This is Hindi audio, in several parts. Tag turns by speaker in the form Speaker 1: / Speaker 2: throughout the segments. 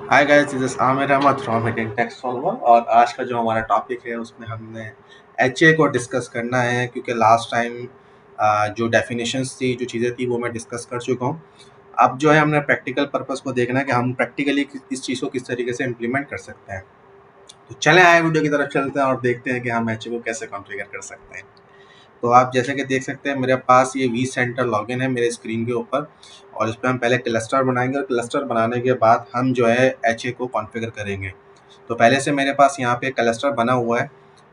Speaker 1: Hi guys, this is Aamir Ahmad from hitting text solver. और आज का जो हमारा टॉपिक है उसमें हमने एच ए को डिस्कस करना है, क्योंकि लास्ट टाइम जो डेफिनेशंस थी, जो चीज़ें थी, वो मैं डिस्कस कर चुका हूँ। अब जो है हमने प्रैक्टिकल पर्पस को देखना है कि हम प्रैक्टिकली इस चीज़ को किस तरीके से इम्प्लीमेंट कर सकते हैं। तो चलें आए वीडियो की तरफ चलते हैं और देखते हैं कि हम एच ए को कैसे कॉन्फ़िगर कर सकते हैं। तो आप जैसे कि देख सकते हैं, मेरे पास ये वी सेंटर लॉगिन है मेरे स्क्रीन के ऊपर। और इस पे हम पहले क्लस्टर बनाएंगे और क्लस्टर बनाने के बाद हम जो है एच ए को कॉन्फ़िगर करेंगे। तो पहले से मेरे पास यहाँ पे क्लस्टर बना हुआ है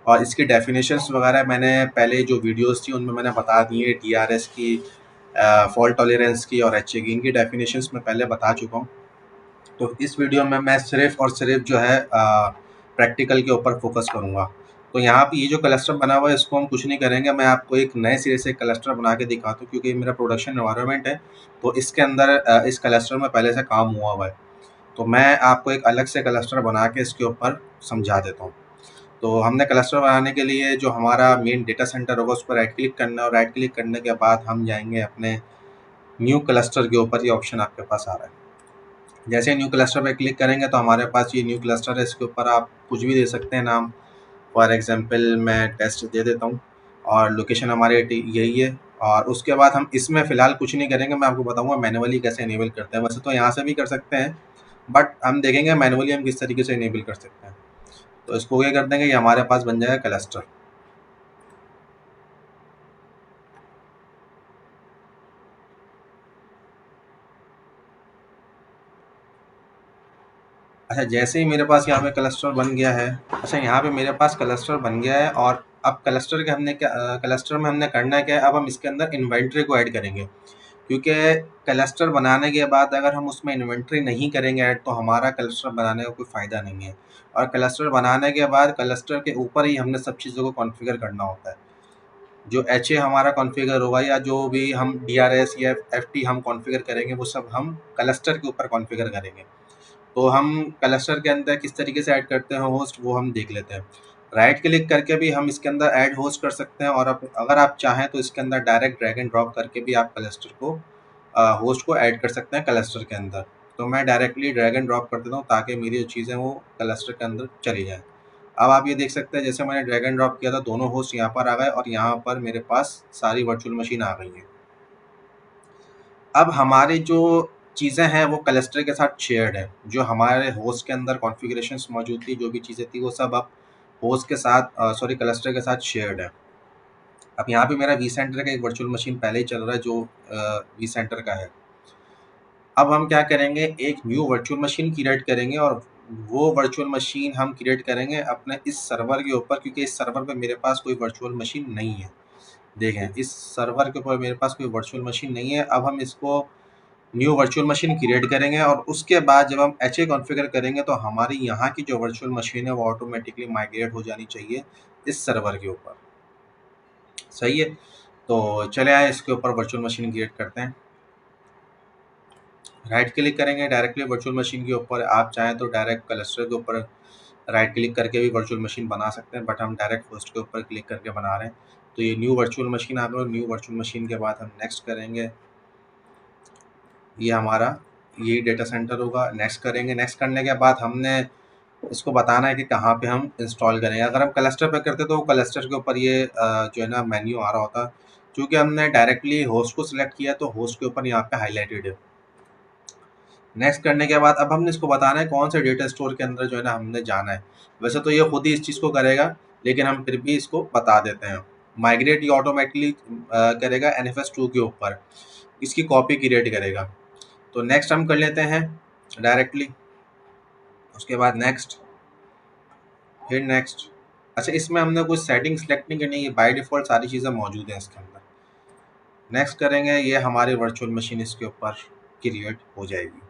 Speaker 1: और इसकी डेफिनेशंस वगैरह मैंने पहले जो वीडियोस थी उनमें मैंने बता दी है। डीआरएस की, फॉल्ट टॉलरेंस की और एच ए की, इनकी डेफिनेशंस मैं पहले बता चुका हूँ। तो इस वीडियो में मैं सिर्फ और सिर्फ जो है प्रैक्टिकल के ऊपर फोकस करूँगा। तो यहाँ पे ये जो क्लस्टर बना हुआ है इसको हम कुछ नहीं करेंगे, मैं आपको एक नए सिरे से क्लस्टर बना के दिखाता हूँ, क्योंकि ये मेरा प्रोडक्शन एनवायरनमेंट है। तो इसके अंदर इस क्लस्टर में पहले से काम हुआ है। तो मैं आपको एक अलग से क्लस्टर बना के इसके ऊपर समझा देता हूँ। तो हमने क्लस्टर बनाने के लिए जो हमारा मेन डेटा सेंटर होगा उस पर राइट क्लिक करना है, और राइट क्लिक करने के बाद हम जाएंगे अपने न्यू क्लस्टर के ऊपर। ये ऑप्शन आपके पास आ रहा है। जैसे न्यू क्लस्टर पे क्लिक करेंगे तो हमारे पास ये न्यू क्लस्टर है। इसके ऊपर आप कुछ भी दे सकते हैं नाम। फॉर एग्जांपल मैं टेस्ट दे देता हूँ और लोकेशन हमारे यही है। और उसके बाद हम इसमें फ़िलहाल कुछ नहीं करेंगे, मैं आपको बताऊंगा मैनुअली कैसे इनेबल करते हैं। वैसे तो यहाँ से भी कर सकते हैं, बट हम देखेंगे मैनुअली हम किस तरीके से इनेबल कर सकते हैं। तो इसको क्या कर देंगे, ये हमारे पास बन जाएगा क्लस्टर। अच्छा, जैसे ही मेरे पास यहाँ पे क्लस्टर बन गया है। अच्छा, यहाँ पे मेरे पास क्लस्टर बन गया है। और अब क्लस्टर के हमने क्या, क्लस्टर में हमने करना क्या है, अब हम इसके अंदर इन्वेंट्री को ऐड करेंगे। क्योंकि क्लस्टर बनाने के बाद अगर हम उसमें इन्वेंट्री नहीं करेंगे ऐड, तो हमारा क्लस्टर बनाने का कोई फ़ायदा नहीं है। और क्लस्टर बनाने के बाद क्लस्टर के ऊपर ही हमने सब चीज़ों को कॉन्फ़िगर करना होता है। जो एच ए हमारा कॉन्फ़िगर होगा या जो भी हम डी आर एस या एफ टी हम कॉन्फ़िगर करेंगे, वो सब हम क्लस्टर के ऊपर कॉन्फ़िगर करेंगे। तो हम क्लस्टर के अंदर किस तरीके से ऐड करते हैं होस्ट, वो हम देख लेते हैं। राइट क्लिक करके भी हम इसके अंदर ऐड होस्ट कर सकते हैं, और अगर आप चाहें तो इसके अंदर डायरेक्ट ड्रैग एंड ड्रॉप करके भी आप क्लस्टर को, होस्ट को ऐड कर सकते हैं क्लस्टर के अंदर। तो मैं डायरेक्टली ड्रैग एंड ड्रॉप कर देता हूँ ताकि मेरी जो चीज़ें वो क्लस्टर के अंदर चली जाएँ। अब आप ये देख सकते हैं, जैसे मैंने ड्रैग एंड ड्रॉप किया था, दोनों होस्ट यहाँ पर आ गए और यहाँ पर मेरे पास सारी वर्चुअल मशीन आ गई हैं। अब हमारी जो चीज़ें हैं वो क्लस्टर के साथ शेयर्ड है। जो हमारे होस्ट के अंदर कॉन्फ़िगरेशंस मौजूद थी, जो भी चीज़ें थी, वो सब अब होस्ट के साथ, सॉरी, क्लस्टर के साथ शेयर्ड है। अब यहाँ पे मेरा वी सेंटर का एक वर्चुअल मशीन पहले ही चल रहा है, जो वी सेंटर का है। अब हम क्या करेंगे, एक न्यू वर्चुअल मशीन क्रिएट करेंगे, और वो वर्चुअल मशीन हम क्रिएट करेंगे अपने इस सर्वर के ऊपर, क्योंकि इस सर्वर पे मेरे पास कोई वर्चुअल मशीन नहीं है। देखें, इस सर्वर के ऊपर मेरे पास कोई वर्चुअल मशीन नहीं है। अब हम इसको न्यू वर्चुअल मशीन क्रिएट करेंगे, और उसके बाद जब हम एच ए कॉन्फ़िगर करेंगे तो हमारी यहाँ की जो वर्चुअल मशीन है वो ऑटोमेटिकली माइग्रेट हो जानी चाहिए इस सर्वर के ऊपर। सही है। तो चले आए इसके ऊपर वर्चुअल मशीन क्रिएट करते हैं। राइट क्लिक करेंगे डायरेक्टली वर्चुअल मशीन के ऊपर। आप चाहें तो डायरेक्ट क्लस्टर के ऊपर राइट क्लिक करके भी वर्चुअल मशीन बना सकते हैं, बट हम डायरेक्ट होस्ट के ऊपर क्लिक करके बना रहे हैं। तो ये न्यू वर्चुअल मशीन आ गई। न्यू वर्चुअल मशीन के बाद हम नेक्स्ट करेंगे। ये हमारा ये डेटा सेंटर होगा। नेक्स्ट करेंगे। नेक्स्ट करने के बाद हमने इसको बताना है कि कहाँ पे हम इंस्टॉल करेंगे। अगर हम क्लस्टर पे करते तो क्लस्टर के ऊपर ये जो है ना मेन्यू आ रहा होता। क्योंकि हमने डायरेक्टली होस्ट को सिलेक्ट किया तो होस्ट के ऊपर यहाँ पे हाईलाइटेड है। नेक्स्ट करने के बाद अब हमने इसको बताना है कौन से डेटा स्टोर के अंदर जो है ना हमने जाना है। वैसे तो ये खुद ही इस चीज़ को करेगा, लेकिन हम फिर भी इसको बता देते हैं। माइग्रेट ये ऑटोमेटिकली करेगा NFS2 के ऊपर, इसकी कॉपी क्रिएट करेगा। तो नेक्स्ट हम कर लेते हैं डायरेक्टली। उसके बाद नेक्स्ट, फिर नेक्स्ट। अच्छा, इसमें हमने कुछ सेटिंग सेलेक्ट नहीं करनी है, बाय डिफ़ॉल्ट सारी चीज़ें मौजूद हैं इसके अंदर। नेक्स्ट करेंगे, ये हमारी वर्चुअल मशीन इसके ऊपर क्रिएट हो जाएगी।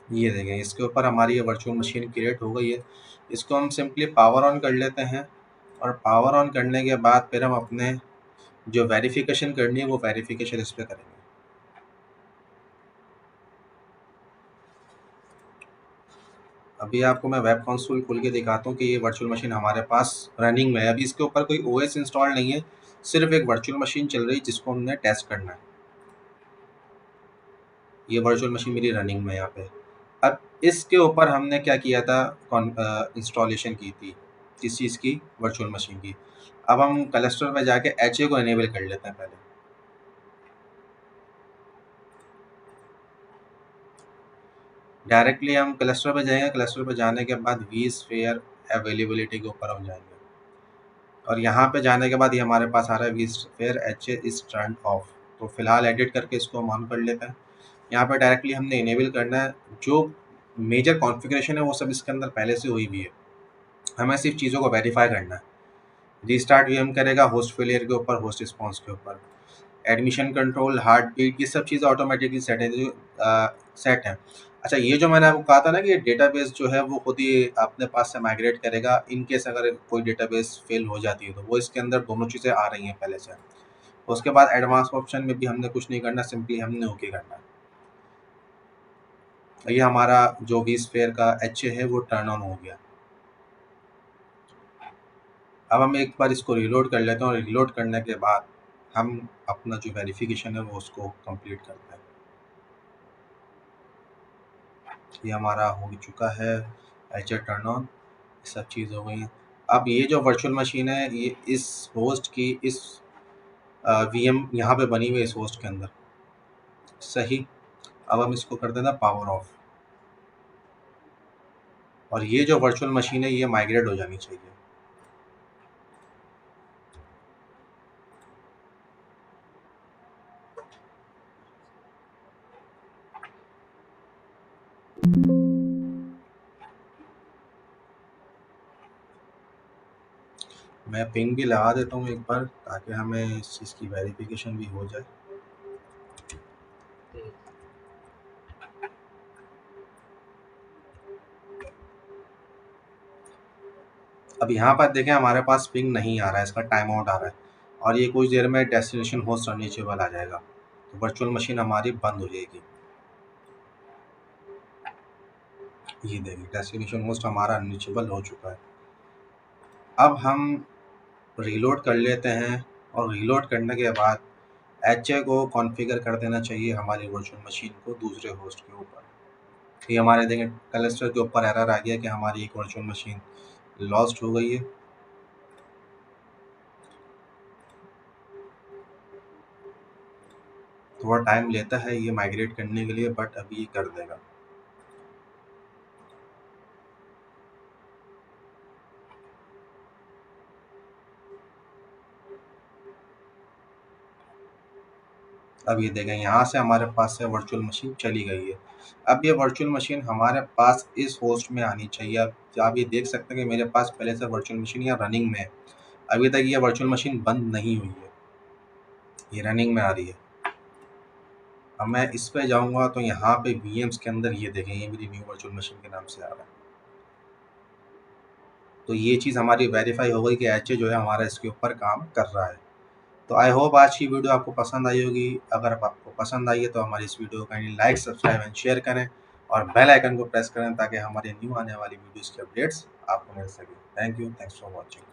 Speaker 1: ये देखें, इसके ऊपर हमारी ये वर्चुअल मशीन क्रिएट हो गई है। इसको हम सिंपली पावर ऑन कर लेते हैं, और पावर ऑन करने के बाद फिर हम अपने जो वेरिफिकेशन करनी है वो वेरिफिकेशन इस पे करेंगे। अभी आपको मैं वेब कंसोल खोल के दिखाता हूँ कि ये वर्चुअल मशीन हमारे पास रनिंग में है। अभी इसके ऊपर कोई ओएस इंस्टॉल नहीं है, सिर्फ एक वर्चुअल मशीन चल रही है जिसको हमने टेस्ट करना है। ये वर्चुअल मशीन मेरी रनिंग में है यहाँ पे। अब इसके ऊपर हमने क्या किया था, इंस्टॉलेशन की थी किस चीज़ की, वर्चुअल मशीन की। अब हम क्लस्टर में जाके एच को इनेबल कर लेते हैं पहले। डायरेक्टली हम क्लस्टर पे जाएंगे, क्लस्टर पे जाने के बाद वी स्फीयर अवेलेबिलिटी के ऊपर हम जाएंगे और यहाँ पे जाने के बाद ये हमारे पास आ रहा है v sphere h is turn off. तो फिलहाल एडिट करके इसको हम ऑन कर लेते हैं। यहाँ पे डायरेक्टली हमने इनेबल करना है, जो मेजर कॉन्फ़िगरेशन है वो सब इसके अंदर पहले से हुई भी है, हमें सिर्फ चीज़ों को वेरीफाई करना है। रीस्टार्ट वीएम करेगा होस्ट फेलियर के ऊपर, होस्ट रिस्पॉन्स के ऊपर, एडमिशन कंट्रोल, हार्ट बीट, ये सब चीज़ें ऑटोमेटिकली सेट है, जो सेट है। अच्छा, ये जो मैंने आपको कहा था ना कि डेटाबेस जो है वो खुद ही अपने पास से माइग्रेट करेगा इन केस अगर कोई डेटाबेस फेल हो जाती है, तो वो इसके अंदर दोनों चीज़ें आ रही हैं पहले से। उसके बाद एडवांस ऑप्शन में भी हमने कुछ नहीं करना, सिंपली हमने ओके करना है। ये हमारा जो वी स्फीयर का एच है वो टर्न ऑन हो गया। अब हम एक बार इसको रीलोड कर लेते हैं और रीलोड करने के बाद हम अपना जो वेरिफिकेशन है वो उसको कंप्लीट करते हैं। ये हमारा हो चुका है एच टर्न ऑन, सब चीज़ हो गई है। अब ये जो वर्चुअल मशीन है ये इस होस्ट की इस वीएम यहाँ पे बनी हुई है इस होस्ट के अंदर, सही। अब हम इसको कर देना पावर ऑफ और ये जो वर्चुअल मशीन है ये माइग्रेट हो जानी चाहिए। मैं पिंग भी लगा देता हूँ एक बार ताकि हमें इस चीज़ की वेरिफिकेशन भी हो जाए। अब यहाँ पर देखें हमारे पास पिंग नहीं आ रहा है, इसका टाइम आउट आ रहा है और ये कुछ देर में डेस्टिनेशन होस्ट अनरीचेबल आ जाएगा, तो वर्चुअल मशीन हमारी बंद हो जाएगी। ये देखिए डेस्टिनेशन होस्ट हमारा अनरीचेबल हो चुका है। अब हम रीलोड कर लेते हैं और रीलोड करने के बाद एच को कॉन्फ़िगर कर देना चाहिए हमारी वर्चुअल मशीन को दूसरे होस्ट के ऊपर। ये हमारे देखें क्लस्टर के ऊपर एरर आ गया कि हमारी एक वर्चुअल मशीन लॉस्ट हो गई है। थोड़ा टाइम लेता है ये माइग्रेट करने के लिए, बट अभी ये कर देगा। अब ये देखें यहाँ से हमारे पास से वर्चुअल मशीन चली गई है। अब ये वर्चुअल मशीन हमारे पास इस होस्ट में आनी चाहिए। अब आप ये देख सकते हैं कि मेरे पास पहले से वर्चुअल मशीन यहाँ रनिंग में है, अभी तक ये वर्चुअल मशीन बंद नहीं हुई है, ये रनिंग में आ रही है। अब मैं इस पे जाऊँगा तो यहाँ पे वीएम्स के अंदर ये देखें ये मेरी न्यू वर्चुअल मशीन के नाम से आ रहा है। तो ये चीज़ हमारी वेरीफाई हो गई कि एच जो है हमारा इसके ऊपर काम कर रहा है। तो आई होप आज की वीडियो आपको पसंद आई होगी। अगर आपको पसंद आई है तो हमारी इस वीडियो को kindly like, subscribe and share करें और बेल आइकन को प्रेस करें ताकि हमारे न्यू आने वाली वीडियोज़ की अपडेट्स आपको मिल सके। Thank you, thanks for watching.